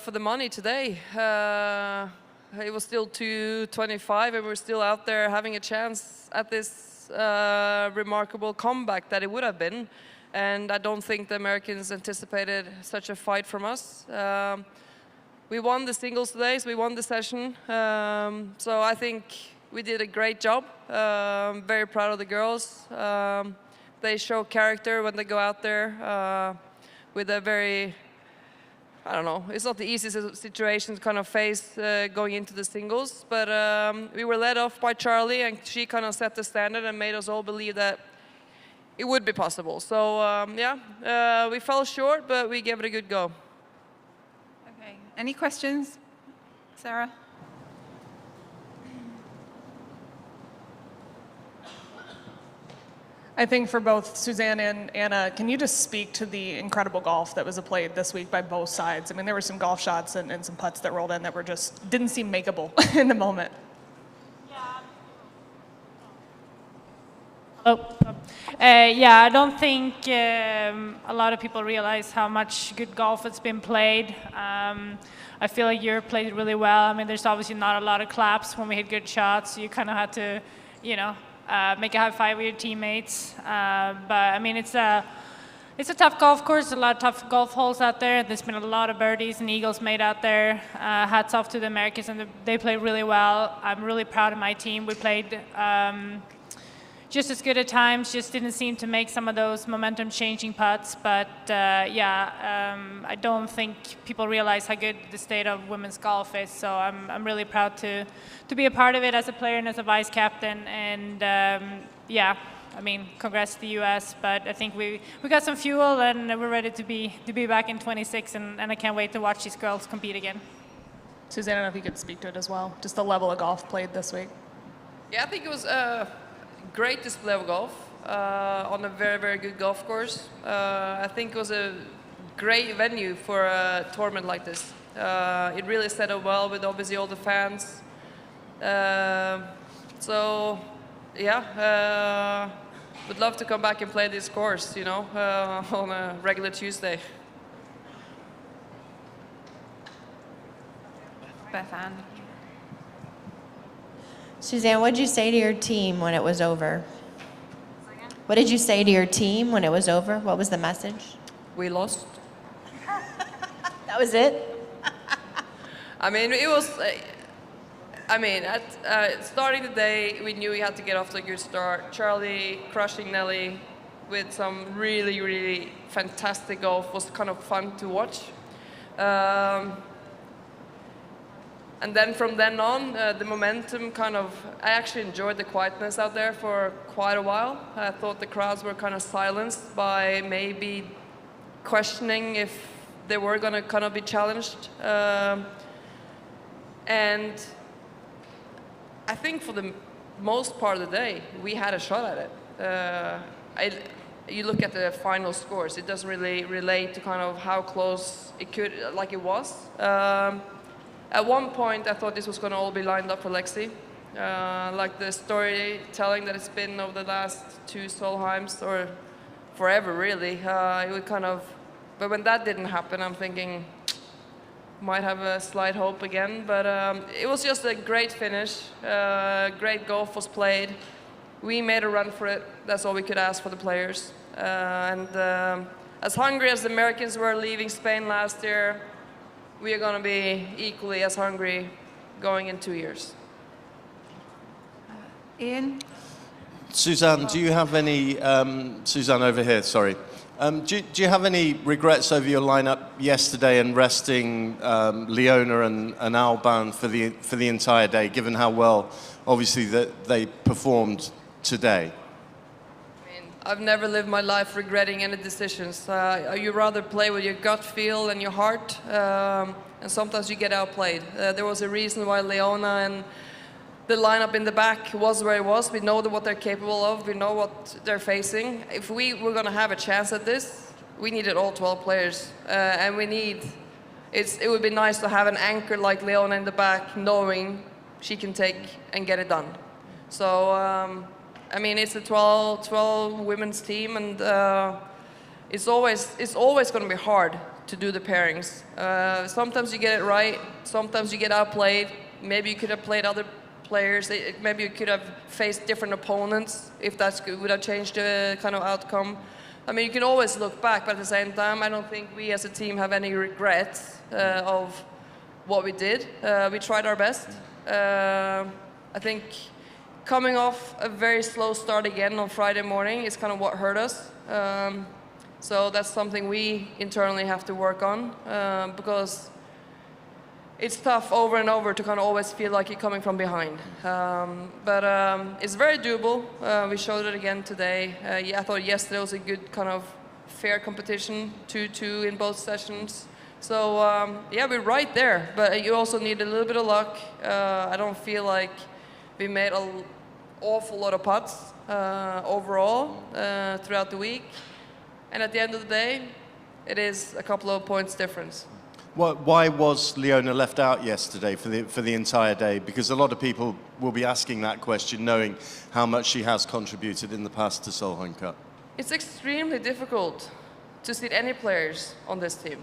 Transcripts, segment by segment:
for the money today. It was still 2:25, and we're still out there having a chance at this remarkable comeback that it would have been. And I don't think the Americans anticipated such a fight from us. We won the singles today, so we won the session. So I think we did a great job. Very proud of the girls. They show character when they go out there with a very, I don't know, it's not the easiest situation to kind of face going into the singles, but we were led off by Charlie, and she kind of set the standard and made us all believe that it would be possible. So yeah, we fell short, but we gave it a good go. Okay, any questions, Sarah? I think for both Suzanne and Anna, can you just speak to the incredible golf that was played this week by both sides? I mean, there were some golf shots and some putts that rolled in that were just, didn't seem makeable in the moment. Yeah, I don't think a lot of people realize how much good golf has been played. I feel like Europe played really well. I mean, there's obviously not a lot of claps when we hit good shots. So you kind of had to, you know, make a high five with your teammates. But I mean, it's a tough golf course, a lot of tough golf holes out there. There's been a lot of birdies and eagles made out there. Hats off to the Americans, and they played really well. I'm really proud of my team. We played just as good at times, just didn't seem to make some of those momentum-changing putts. But I don't think people realize how good the state of women's golf is. So I'm really proud to be a part of it as a player and as a vice captain. And yeah, I mean, congrats to the U.S. But I think we got some fuel, and we're ready to be back in 26. And I can't wait to watch these girls compete again. Suzanne, I don't know if you could speak to it as well, just the level of golf played this week. Yeah, I think it was great display of golf on a very, very good golf course. I think it was a great venue for a tournament like this. It really set up well with obviously all the fans. So yeah, would love to come back and play this course, you know, on a regular Tuesday. Beth Ann. Suzanne, what did you say to your team when it was over? What did you say to your team when it was over? What was the message? We lost. That was it? I mean, it was. At starting the day, we knew we had to get off to a good start. Charlie crushing Nelly with some really, really fantastic golf was kind of fun to watch. And then from then on, the momentum kind of, I actually enjoyed the quietness out there for quite a while. I thought the crowds were kind of silenced by maybe questioning if they were going to kind of be challenged. And I think for the most part of the day, we had a shot at it. You look at the final scores, it doesn't really relate to kind of how close it could, like it was. At one point, I thought this was going to all be lined up for Lexi. Like the storytelling that it's been over the last two Solheims, or forever really. It would kind of, but when that didn't happen, I'm thinking, might have a slight hope again. But it was just a great finish. Great golf was played. We made a run for it. That's all we could ask for the players. And as hungry as the Americans were leaving Spain last year, we are going to be equally as hungry going in 2 years. Ian? Suzanne, do you have any, Suzanne over here, sorry. Do you have any regrets over your lineup yesterday and resting Leona and Alban for the entire day, given how well, obviously, that they performed today? I've never lived my life regretting any decisions. You rather play with your gut feel and your heart, and sometimes you get outplayed. There was a reason why Leona and the lineup in the back was where it was. We know what they're capable of. We know what they're facing. If we were going to have a chance at this, we needed all 12 players, and it would be nice to have an anchor like Leona in the back, knowing she can take and get it done. So. I mean, it's a 12 women's team, and it's always going to be hard to do the pairings. Sometimes you get it right, sometimes you get outplayed. Maybe you could have played other players. Maybe you could have faced different opponents if that would have changed the kind of outcome. I mean, you can always look back, but at the same time, I don't think we as a team have any regrets of what we did. We tried our best. I think coming off a very slow start again on Friday morning is kind of what hurt us. So that's something we internally have to work on because it's tough over and over to kind of always feel like you're coming from behind. But it's very doable. We showed it again today. I thought yesterday was a good kind of fair competition, 2-2 in both sessions. So yeah, we're right there, but you also need a little bit of luck. I don't feel like we made an awful lot of putts overall throughout the week. And at the end of the day, it is a couple of points difference. Why was Leona left out yesterday for the entire day? Because a lot of people will be asking that question, knowing how much she has contributed in the past to Solheim Cup. It's extremely difficult to seed any players on this team.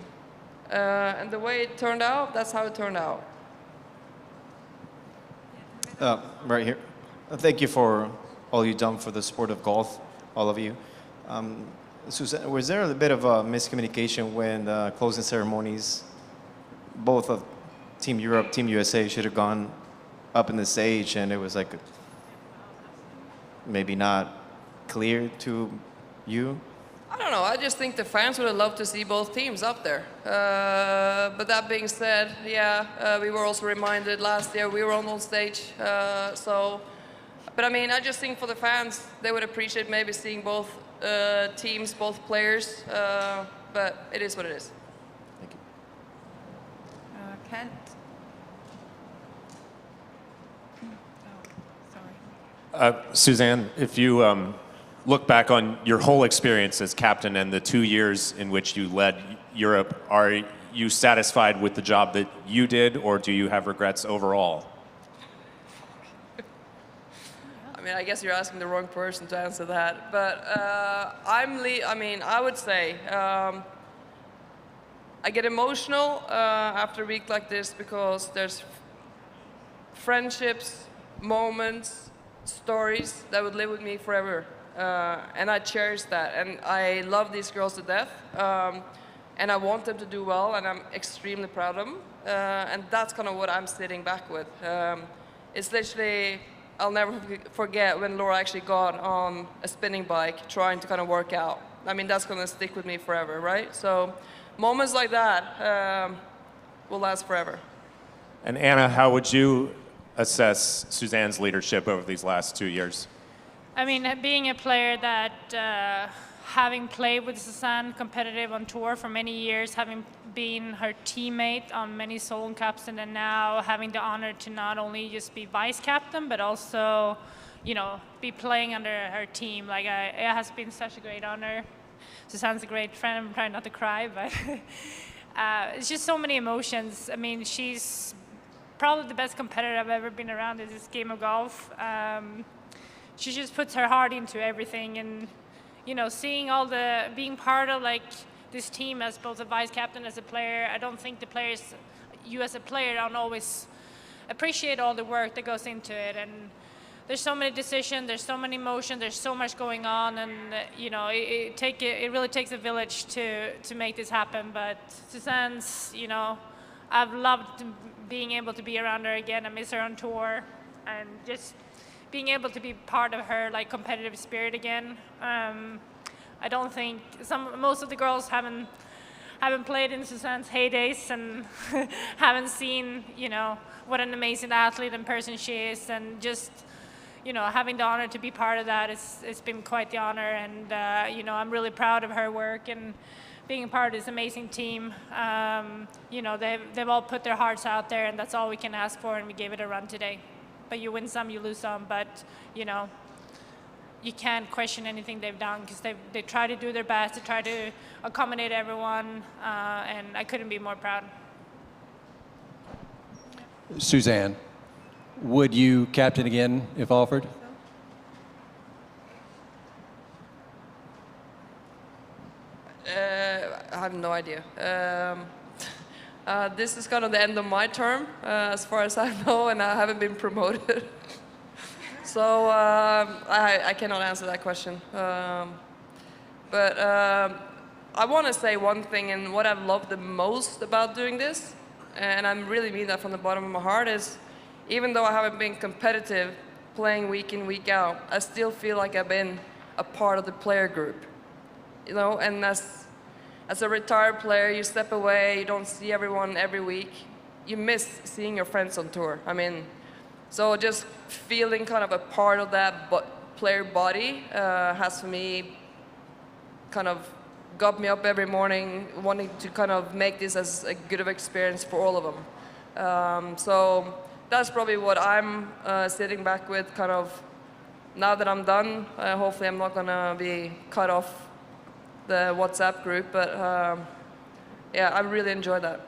And the way it turned out, that's how it turned out. Right here. Thank you for all you've done for the sport of golf, all of you. Susanne, was there a bit of a miscommunication when the closing ceremonies, both of Team Europe, Team USA should have gone up in the stage, and it was like maybe not clear to you? I don't know. I just think the fans would have loved to see both teams up there. But that being said, yeah, we were also reminded last year we were on stage. But I mean, I just think for the fans, they would appreciate maybe seeing both teams, both players. But it is what it is. Thank you. Kent. Sorry. Susanne, if you look back on your whole experience as captain and the 2 years in which you led Europe, are you satisfied with the job that you did, or do you have regrets overall? I mean, I guess you're asking the wrong person to answer that. But I would say I get emotional after a week like this because there's friendships, moments, stories that would live with me forever. And I cherish that. And I love these girls to death. And I want them to do well, and I'm extremely proud of them. And that's kind of what I'm sitting back with. It's literally, I'll never forget when Laura actually got on a spinning bike trying to kind of work out. I mean, that's going to stick with me forever, right? So moments like that will last forever. And Anna, how would you assess Suzanne's leadership over these last 2 years? I mean, being a player that, having played with Susanne competitive on tour for many years, having been her teammate on many Solheim Cups, and then now having the honor to not only just be vice captain, but also, be playing under her team. Like, it has been such a great honor. Susanne's a great friend. I'm trying not to cry, but it's just so many emotions. I mean, she's probably the best competitor I've ever been around in this game of golf. She just puts her heart into everything, and seeing being part of like this team as both a vice captain, as a player. I don't think you as a player don't always appreciate all the work that goes into it, and there's so many decisions, there's so many emotions, there's so much going on, and it really takes a village to make this happen. But Suzanne's, I've loved being able to be around her again. I miss her on tour, and just being able to be part of her like competitive spirit again. I don't think most of the girls haven't played in Suzanne's heydays and haven't seen what an amazing athlete and person she is, and just having the honor to be part of that, it's been quite the honor, and I'm really proud of her work and being a part of this amazing team. They've all put their hearts out there, and that's all we can ask for, and we gave it a run today. But you win some, you lose some, but you can't question anything they've done, because they try to do their best, to try to accommodate everyone, and I couldn't be more proud. Suzanne, would you captain again if offered? have no idea. This is kind of the end of my term, as far as I know, and I haven't been promoted. So I cannot answer that question. But I want to say one thing, and what I've loved the most about doing this, and I really mean that from the bottom of my heart, is even though I haven't been competitive, playing week in, week out, I still feel like I've been a part of the player group. You know, and as a retired player, you step away, you don't see everyone every week. You miss seeing your friends on tour. I mean, so just feeling kind of a part of that player body has for me kind of got me up every morning wanting to kind of make this as a good of experience for all of them. So that's probably what I'm sitting back with, kind of, now that I'm done. Hopefully I'm not going to be cut off the WhatsApp group, but yeah, I really enjoyed that.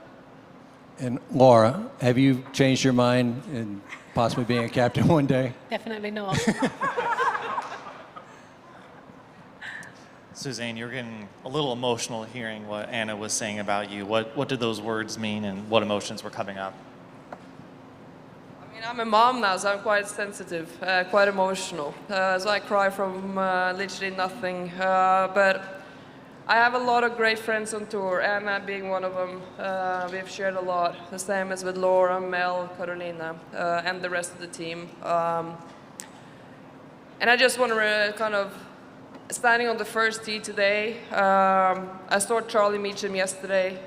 And Laura, have you changed your mind in possibly being a captain one day? Definitely not. Suzanne, you're getting a little emotional hearing what Anna was saying about you. What did those words mean, and what emotions were coming up? I mean, I'm a mom now, so I'm quite sensitive, quite emotional. So I cry from literally nothing. But I have a lot of great friends on tour, Anna being one of them. We've shared a lot, the same as with Laura, Mel, Carolina, and the rest of the team. And I just want to kind of, standing on the first tee today, I saw Charlie Meacham yesterday.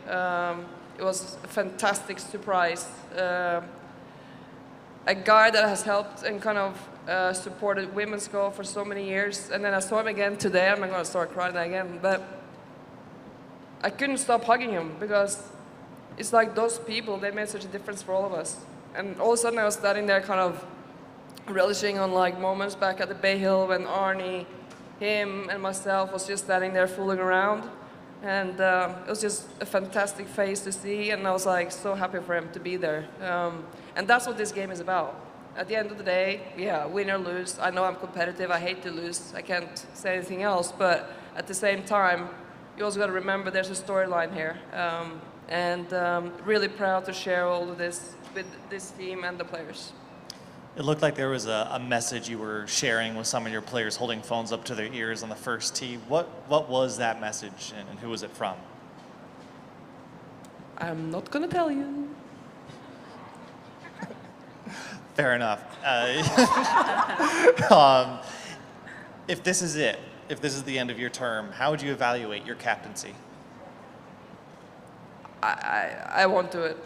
It was a fantastic surprise. A guy that has helped and kind of supported women's golf for so many years. And then I saw him again today. I'm not going to start crying again, but I couldn't stop hugging him, because it's like those people, they made such a difference for all of us. And all of a sudden I was standing there kind of relishing on like moments back at the Bay Hill when Arnie, him and myself was just standing there fooling around. And it was just a fantastic face to see, and I was like so happy for him to be there. And that's what this game is about. At the end of the day, yeah, win or lose. I know I'm competitive, I hate to lose, I can't say anything else, but at the same time, you also got to remember there's a storyline here. And really proud to share all of this with this team and the players. It looked like there was a message you were sharing with some of your players holding phones up to their ears on the first tee. What was that message, and who was it from? I'm not going to tell you. Fair enough. If this is it, if this is the end of your term, how would you evaluate your captaincy? I won't do it.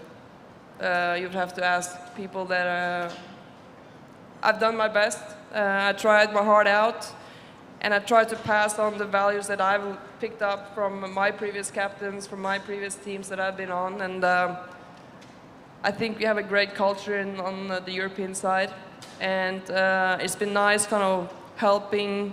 You'd have to ask people that I've done my best. I tried my heart out, and I tried to pass on the values that I've picked up from my previous captains, from my previous teams that I've been on. And I think we have a great culture on the European side, and it's been nice kind of helping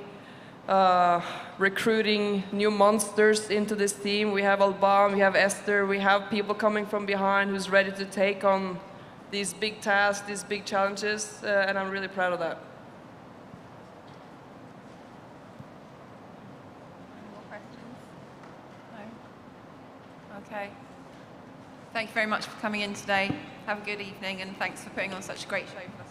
recruiting new monsters into this team. We have Alban, we have Esther, we have people coming from behind who's ready to take on these big tasks, these big challenges, and I'm really proud of that. Any more questions? No? Okay. Thank you very much for coming in today. Have a good evening, and thanks for putting on such a great show for us.